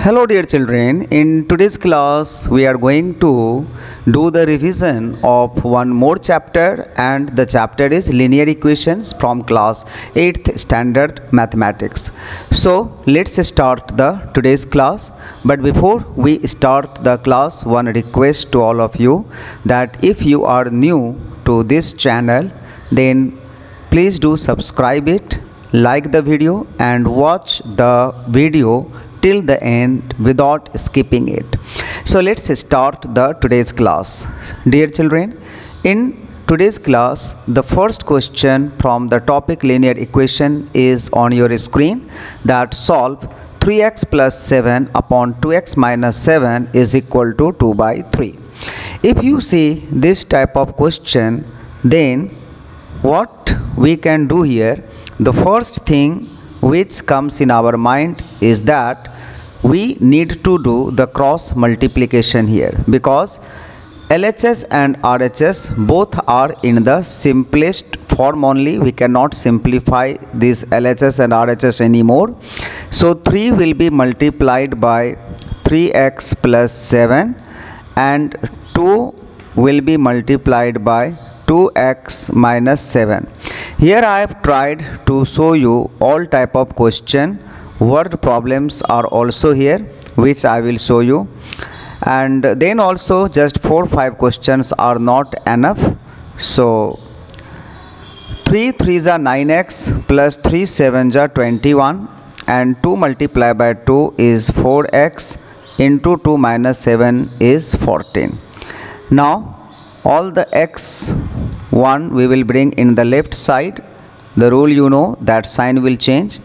Hello dear children, in today's class we are going to do the revision of one more chapter, and the chapter is linear equations from class 8th standard mathematics. So let's start the today's class, but before we start the class, one request to all of you that if you are new to this channel, then please do subscribe it, like the video and watch the video till the end without skipping it. So let's start the today's class. Dear children, in today's class, the first question from the topic linear equation is on your screen, that solve 3x plus 7 upon 2x minus 7 is equal to 2 by 3. If you see this type of question, then what we can do here, the first thing which comes in our mind is that we need to do the cross multiplication here, because LHS and RHS both are in the simplest form only. We cannot simplify this LHS and RHS anymore. So 3 will be multiplied by 3x plus 7 and 2 will be multiplied by 2x minus 7. Here I have tried to show you all type of question. Word problems are also here, which I will show you, and then also just 4-5 questions are not enough. So 3 3s are 9x plus 3 7s are 21, and 2 multiplied by 2 is 4x into 2 minus 7 is 14. Now all the x1 we will bring in the left side. The rule you know, that sign will change.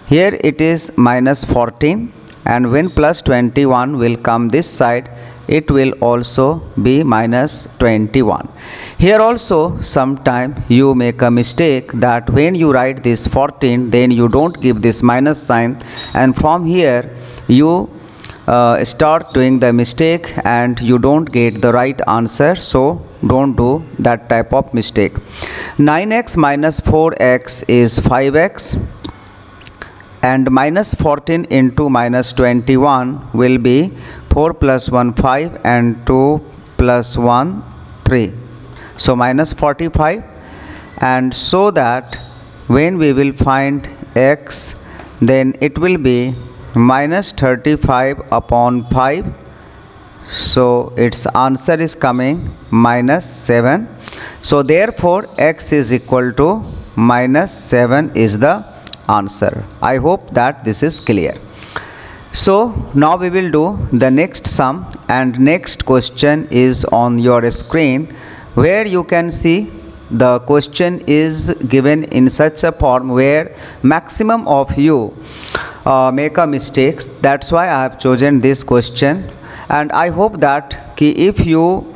Here it is minus 14, and when plus 21 will come this side, it will also be minus 21. Here also sometime you make a mistake that when you write this 14, then you don't give this minus sign, and from here you start doing the mistake and you don't get the right answer. So don't do that type of mistake. 9x minus 4x is 5x, and minus 14 into minus 21 will be 4 plus 1 5 and 2 plus 1 3. So minus 45, and so that when we will find x, then it will be minus 35 upon 5. So its answer is coming minus 7. So therefore x is equal to minus 7 is the answer. I hope that this is clear. So now we will do the next sum, and next question is on your screen, where you can see the question is given in such a form where maximum of you make a mistakes. That's why I have chosen this question, and I hope that if you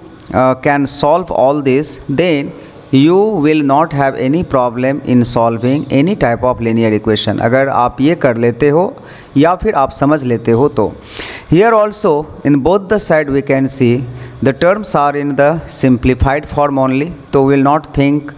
can solve all this, then you will not have any problem in solving any type of linear equation. अगर आप ये कर लेते हो या फिर आप समझ लेते हो तो. Here also in both the side we can see the terms are in the simplified form only, so we will not think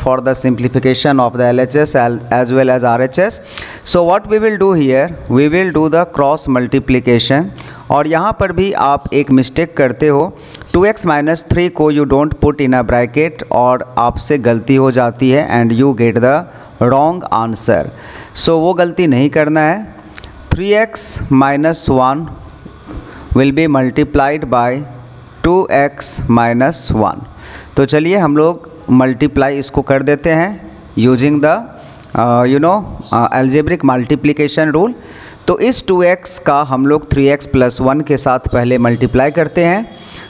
for the simplification of the LHS as well as RHS. So what we will do here, we will do the cross multiplication. और यहाँ पर भी आप एक mistake करते हो, 2x minus 3 को you don't put in a bracket, और आपसे गलती हो जाती है and you get the wrong answer. So वो गलती नहीं करना है. 3x minus 1 will be multiplied by 2x minus 1. तो चलिए हम लोग मल्टीप्लाई इसको कर देते हैं using the algebraic multiplication rule. तो इस 2x का हम लोग 3x प्लस 1 के साथ पहले मल्टीप्लाई करते हैं.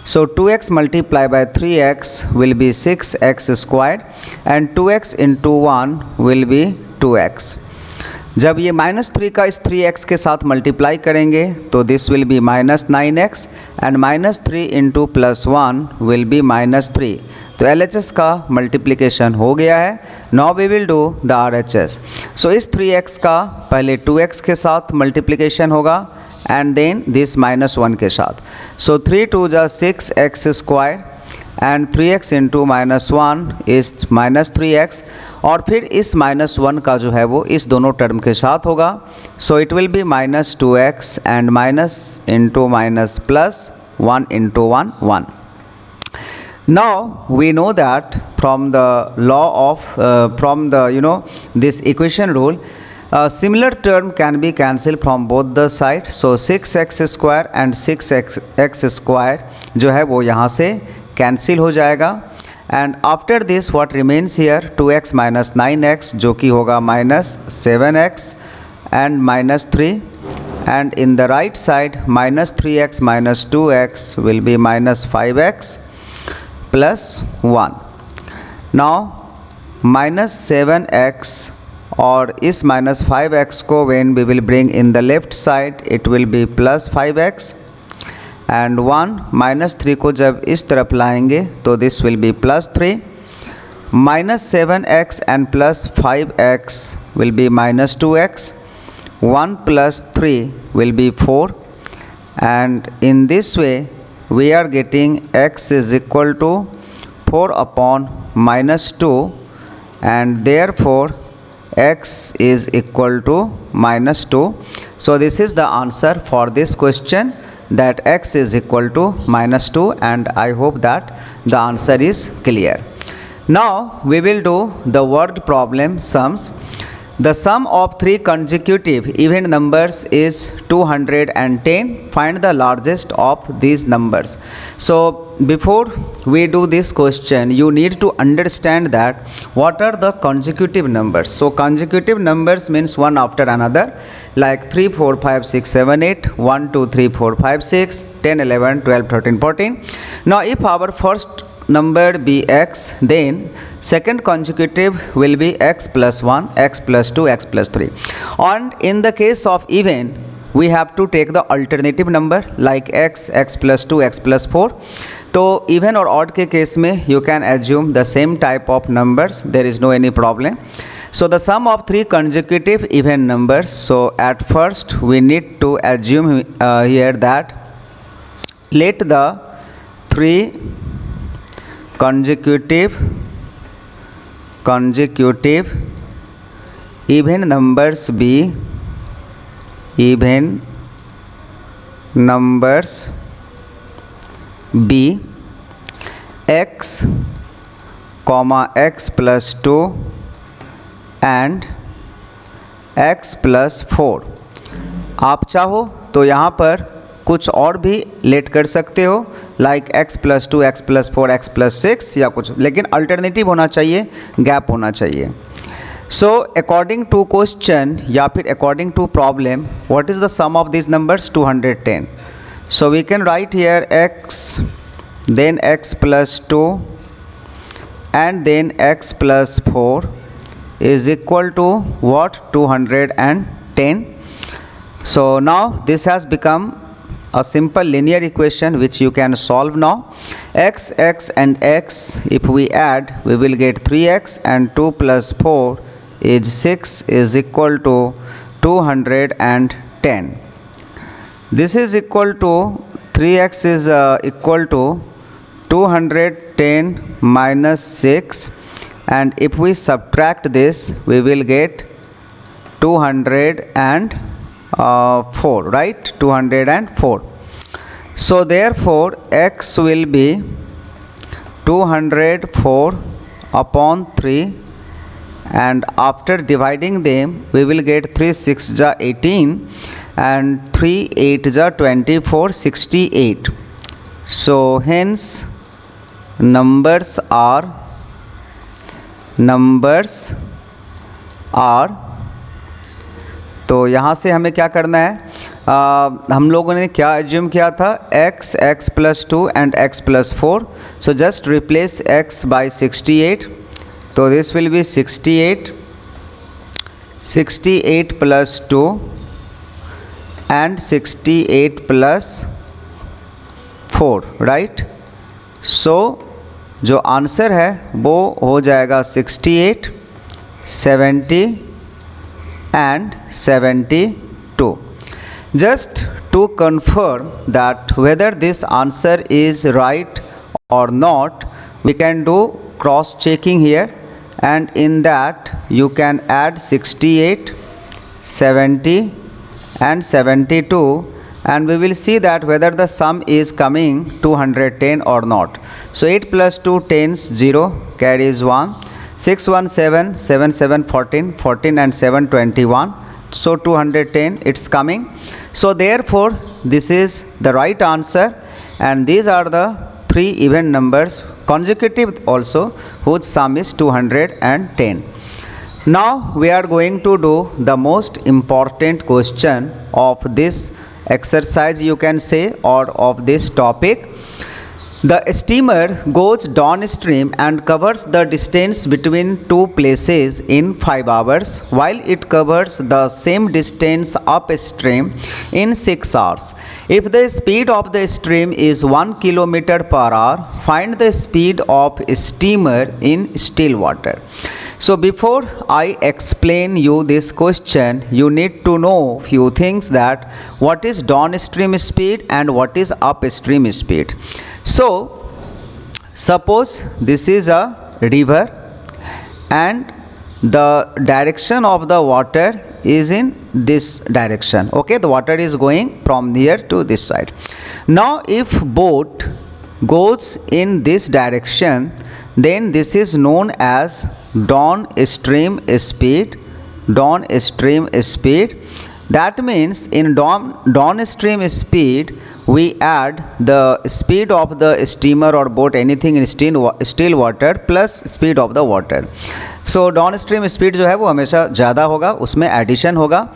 सो 2x multiply by 3x will be 6x squared, and 2x into 1 will B 2x. जब ये माइनस 3 का इस 3x के साथ मल्टीप्लाई करेंगे तो this will be minus 9x, and minus 3 into plus 1 will be minus 3. तो LHS का मल्टीप्लिकेशन हो गया है. Now we will do the RHS. So इस 3x का पहले 2x के साथ मल्टीप्लिकेशन होगा, एंड देन दिस माइनस 1 के साथ. सो 3 2 जा 6x square, and 3x into -1 is -3x, और फिर इस -1 का जो है वो इस दोनों टर्म के साथ होगा. So it will be -2x and minus into minus plus 1 into 1 1. Now we know that from the law of this equation rule, similar term can be cancelled from both the sides. So 6x square and 6x square जो है वो यहाँ से cancel हो जाएगा. And after this what remains here, 2x minus 9x जो कि होगा minus 7x and minus 3, and in the right side minus 3x minus 2x will be minus 5x plus 1. Now minus 7x और इस minus 5x को when we will bring in the left side it will be plus 5x, and 1 minus 3 को जब इस तरफ लाएंगे तो this will be plus 3. minus 7x and plus 5x will be minus 2x. 1 plus 3 will be 4, and in this way we are getting x is equal to 4 upon minus 2, and therefore x is equal to minus 2. So this is the answer for this question, that x is equal to minus 2, and I hope that the answer is clear. Now we will do the word problem sums. The sum of three consecutive even numbers is 210. Find the largest of these numbers. So before we do this question, you need to understand that what are the consecutive numbers. So consecutive numbers means one after another, like 3 4 5 6 7 8, 1 2 3 4 5 6 10 11 12 13 14. Now if our first number be x, then second consecutive will be x plus 1, x plus 2, x plus 3. And in the case of even, we have to take the alternative number like x, x plus 2, x plus 4. तो even और odd के case में you can assume the same type of numbers, there is no any problem. So the sum of three consecutive even numbers. So at first we need to assume here that let the three consecutive even numbers be x comma x plus 2 and x plus 4. आप चाहो तो यहाँ पर कुछ और भी late कर सकते हो, like x plus 2, x plus 4, x plus 6 या कुछ, लेकिन अल्टरनेटिव होना चाहिए, गैप होना चाहिए. सो अकॉर्डिंग टू क्वेश्चन या फिर according to problem, what is the sum of this numbers? 210. So we can write here x, then x plus 2 and then x plus 4 is equal to what? 210. So now this has become a simple linear equation which you can solve now. X and x, if we add, we will get 3x, and 2 plus 4 is 6 is equal to 210. This is equal to 3x is equal to 210 minus 6, and if we subtract this we will get 204, right? 204. So therefore x will be 204 upon 3, and after dividing them we will get 3 6 ja 18 and 3 8 ja 24, 68. So hence numbers are तो यहाँ से हमें क्या करना है, हम लोगों ने क्या एज्यूम किया था? x, x plus 2 and x plus 4. So just replace x by 68. So this will be 68 plus 2 and 68 plus 4, right? So जो आंसर है वो हो जाएगा 68, 70 and 72. Just to confirm that whether this answer is right or not, we can do cross checking here, and in that you can add 68, 70 and 72, and we will see that whether the sum is coming 210 or not. So 8 plus 2 10s 0 carries 1, 6 1 7 7 7 14, 14 and 7 21, so 210 it's coming. So therefore this is the right answer, and these are the three even numbers consecutive also whose sum is 210. Now we are going to do the most important question of this exercise, you can say, or of this topic. The steamer goes downstream and covers the distance between two places in 5 hours, while it covers the same distance upstream in 6 hours. If the speed of the stream is 1 km per hour, find the speed of steamer in still water. So before I explain you this question, you need to know few things, that what is downstream speed and what is upstream speed. So suppose this is a river and the direction of the water is in this direction. Okay, the water is going from here to this side. Now if boat goes in this direction, then this is known as downstream speed. Downstream speed, that means in downstream speed we add the speed of the steamer or boat, anything in still water, plus speed of the water. So downstream speed जो है वो हमेशा ज़्यादा होगा, उसमें addition होगा.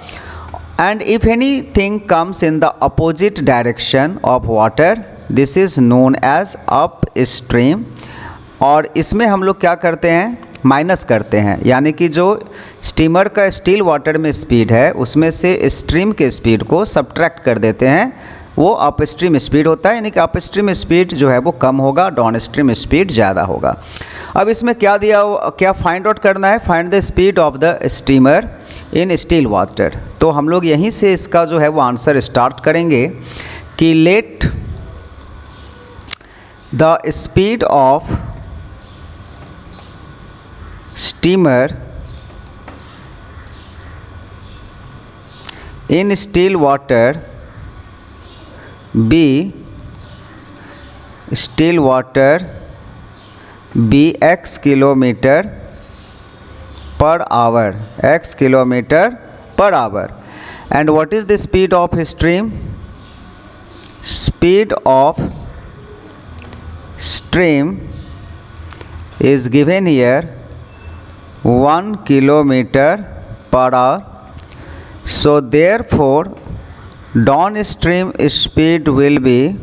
And if anything comes in the opposite direction of water, this is known as upstream. और इसमें हम लोग क्या करते हैं, माइनस करते हैं, यानी कि जो स्टीमर का स्टिल वाटर में स्पीड है उसमें से स्ट्रीम के स्पीड को सब्ट्रैक्ट कर देते हैं, वो अपस्ट्रीम स्पीड होता है. यानी कि अपस्ट्रीम स्पीड जो है वो कम होगा, डाउनस्ट्रीम स्पीड ज़्यादा होगा. अब इसमें क्या दिया, क्या फाइंड आउट करना है, find the speed of the steamer in still water. तो हम लोग यहीं से इसका जो है वो आंसर स्टार्ट करेंगे कि let the speed of steamer in still water be x kilometer per hour, x kilometer per hour. And what is the speed of stream? Speed of stream is given here 1 kilometer per hour. So therefore downstream speed will be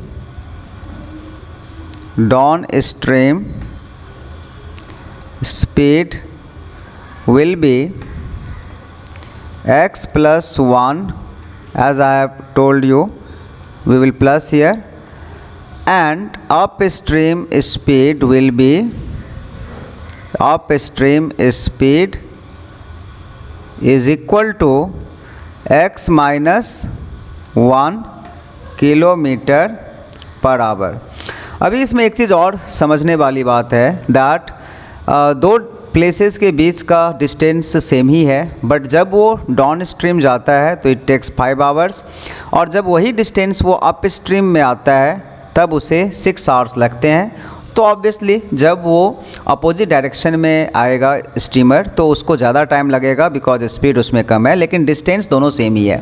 x plus 1, as I have told you, we will plus here, and upstream speed will be, upstream speed is equal to x minus 1 kilometre per hour. अभी इसमें एक चीज़ और समझने वाली बात है, that दो places के बीच का डिस्टेंस सेम ही है, बट जब वो डाउन स्ट्रीम जाता है तो इट टेक्स 5 आवर्स, और जब वही डिस्टेंस वो अप स्ट्रीम में आता है तब उसे 6 आवर्स लगते हैं. तो ऑब्वियसली जब वो अपोजिट डायरेक्शन में आएगा स्टीमर तो उसको ज़्यादा टाइम लगेगा, बिकॉज स्पीड उसमें कम है, लेकिन डिस्टेंस दोनों सेम ही है.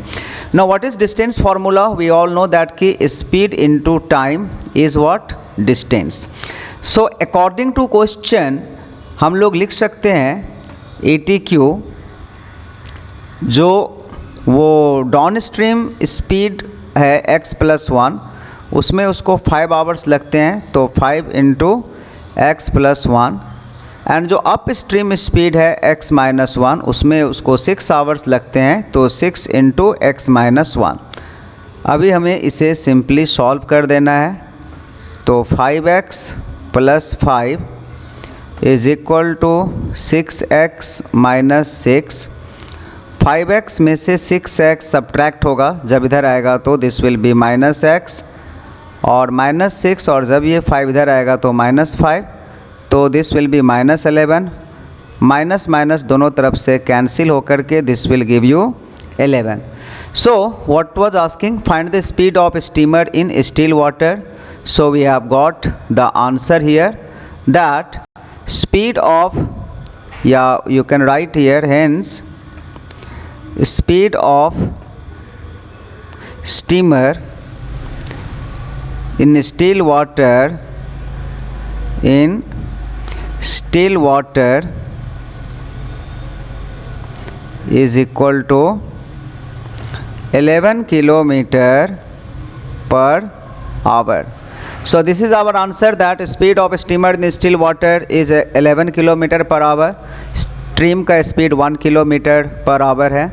Now what is distance formula? We all know that कि speed into time is what? Distance. So according to question हम लोग लिख सकते हैं ATQ, जो वो डाउन स्ट्रीम स्पीड है x प्लस 1, उसमें उसको 5 आवर्स लगते हैं, तो 5 इंटू एक्स प्लस 1. एंड जो अप स्ट्रीम स्पीड है x माइनस 1, उसमें उसको 6 आवर्स लगते हैं, तो 6 इंटू एक्स माइनस 1. अभी हमें इसे सिंपली सॉल्व कर देना है. तो 5x plus 5 is equal to 6x minus 6. 5x में से 6x सब्ट्रैक्ट होगा, जब इधर आएगा तो this will be minus x, और -6, और जब ये 5 इधर आएगा तो -5, तो this will be -11, minus minus दोनों तरफ से कैंसिल होकर के this will give you 11. So what was asking, find the speed of steamer in still water. So we have got the answer here, that speed of, yeah, you can write here, hence speed of steamer in still water is equal to 11 kilometer per hour. So this is our answer, that speed of steamer in still water is 11 kilometer per hour. Stream का speed 1 kilometer per hour है,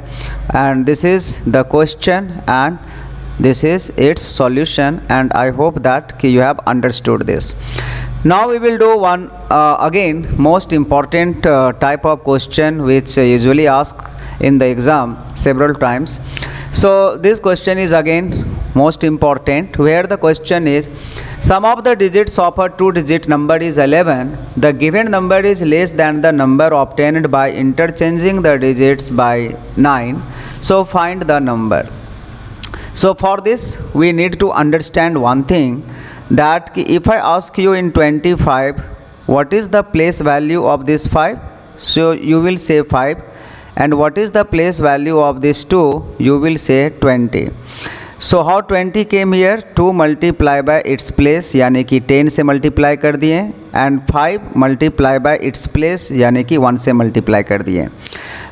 and this is the question and this is its solution, and I hope that you have understood this. Now we will do one again most important type of question which usually asked in the exam several times. So this question is again most important, where the question is, sum of the digits of a 2-digit number is 11. The given number is less than the number obtained by interchanging the digits by 9. So find the number. So for this we need to understand one thing, that if I ask you in 25 what is the place value of this 5, so you will say 5, and what is the place value of this 2, you will say 20. So how 20 came here, 2 multiply by its place यानी कि 10 से multiply कर दिए, and 5 multiply by its place यानी कि 1 से multiply कर दिए.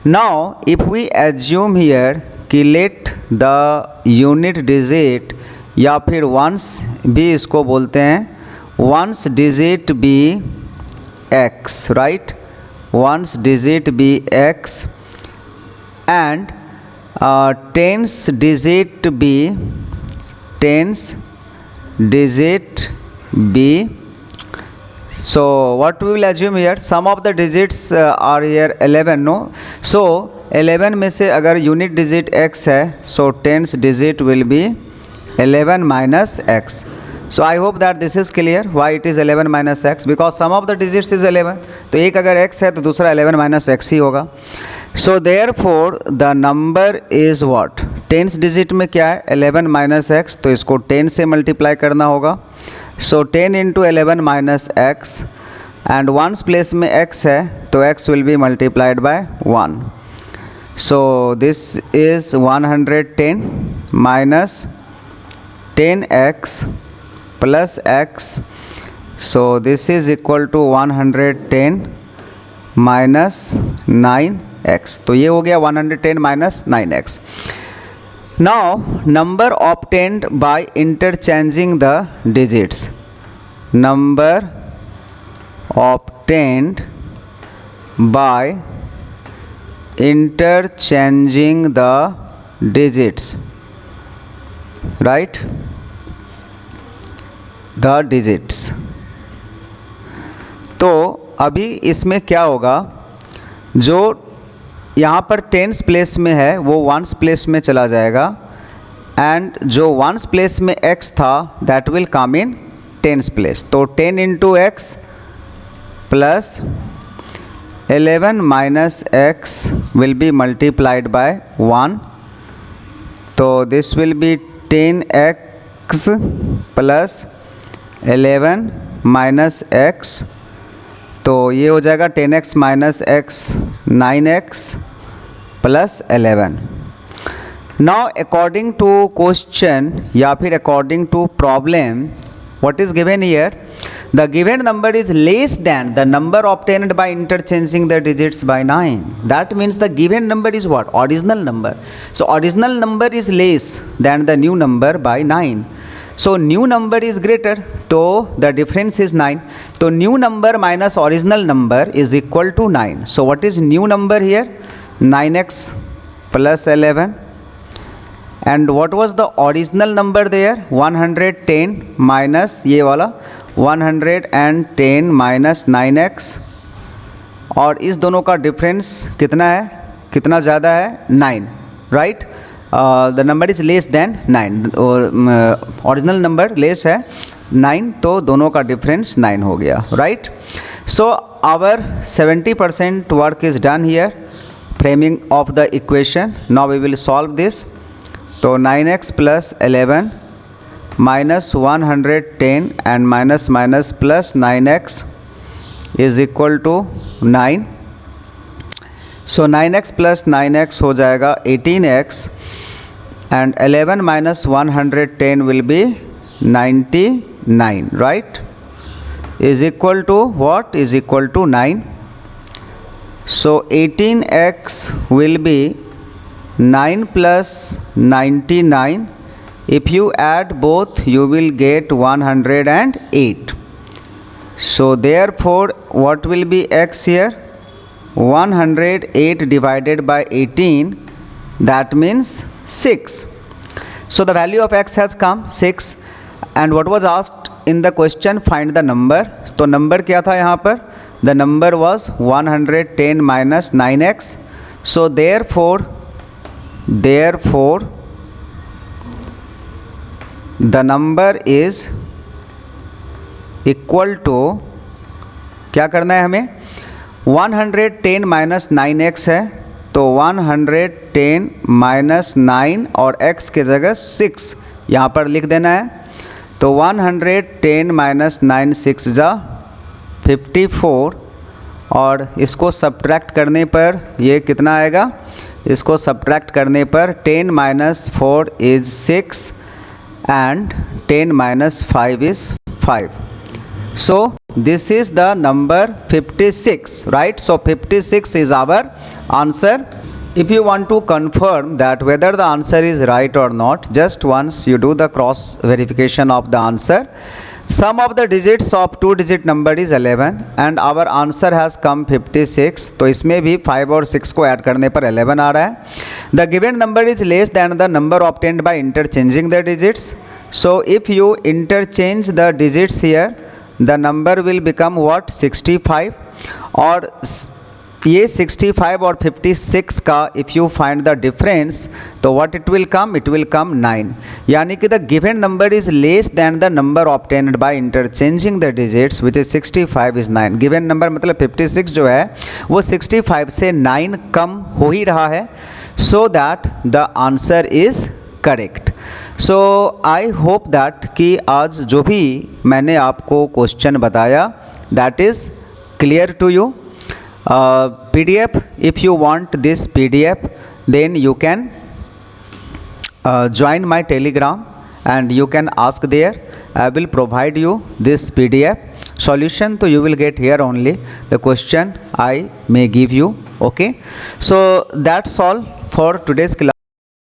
Now if we assume here कि let the unit digit, या फिर वंस भी इसको बोलते हैं, ones digit be x, right, ones digit be x and tens digit b. So what we will assume here, sum of the digits are here 11, no? So 11 में से अगर unit digit x है, so tens digit will be 11 minus x. So I hope that this is clear why it is 11 minus x, because sum of the digits is 11. तो एक अगर x है तो दूसरा 11 minus x ही होगा. So therefore the number is what, tens digit में क्या है 11 minus x, तो इसको 10 से मल्टीप्लाई करना होगा. So 10 into 11 minus x, and ones place में x है तो x will be multiplied by 1. So this is 110 minus 10x plus x. So this is equal to 110 minus 9x. तो ये हो गया 110 minus 9x. Now number obtained by interchanging the digits. Number obtained by interchanging the digits, right, the digits. तो अभी इसमें क्या होगा, जो यहाँ पर टेंस प्लेस में है वो वंस प्लेस में चला जाएगा, एंड जो वंस प्लेस में x था that will come in tens place. तो 10 into x plus 11 minus x will be multiplied by 1. तो दिस विल बी 10x प्लस 11 माइनस एक्स. तो ये हो जाएगा 10x minus x 9x plus 11. Now according to question या फिर according to problem, what is given here, the given number is less than the number obtained by interchanging the digits by 9. That means the given number is what, original number. So original number is less than the new number by 9. So new number is greater, so the difference is 9. So new number minus original number is equal to 9. So what is new number here, 9x plus 11. And what was the original number there, 110 minus ये वाला 110 minus 9x, और इस दोनों का difference कितना है, कितना ज़्यादा है 9, right. The number is less than 9, original number less है 9, तो दोनों का डिफरेंस 9 हो गया, right. So our 70% work is done here, framing of the equation. Now we will solve this. So 9x plus 11 minus 110 and minus minus plus 9x is equal to 9. So 9x plus 9x हो जाएगा 18x and 11 minus 110 will be 99, right? Is equal to what? Is equal to 9. So 18x will be 9 plus 99. If you add both, you will get 108. So therefore, what will be x here? 108 divided by 18, that means 6. So the value of x has come 6. And what was asked in the question? Find the number. तो number क्या था यहाँ पर? The number was 110 minus 9x. So therefore the number is equal to, क्या करना है हमें? 110 minus 9x है, तो 110 माइनस 9 और x के जगह 6 यहाँ पर लिख देना है. तो 110 माइनस 9 6 जा 54, और इसको सब्ट्रैक्ट करने पर ये कितना आएगा? इसको सब्ट्रैक्ट करने पर 10 minus 4 is 6 and 10 minus 5 is 5. So this is the number 56, right? So 56 is our answer. If you want to confirm that whether the answer is right or not, just once you do the cross verification of the answer. Sum of the digits of 2-digit number is 11 and our answer has come 56. तो इसमें भी 5 और 6 को add करने पर 11 आ रहा है. The given number is less than the number obtained by interchanging the digits. So if you interchange the digits here, the number will become what? 65. और ये 65 और 56 का if you find the difference, तो what it will come? It will come 9. यानी कि the given number is less than the number obtained by interchanging the digits, which is 65 is 9. given number मतलब 56 जो है वो 65 से 9 कम हो ही रहा है. So that the answer is correct. So I hope that कि आज जो भी मैंने आपको क्वेश्चन बताया that is clear to you. PDF, if you want this PDF, then you can join my Telegram and you can ask there. I will provide you this PDF solution, so you will get here only the question I may give you. Okay, so that's all for today's class.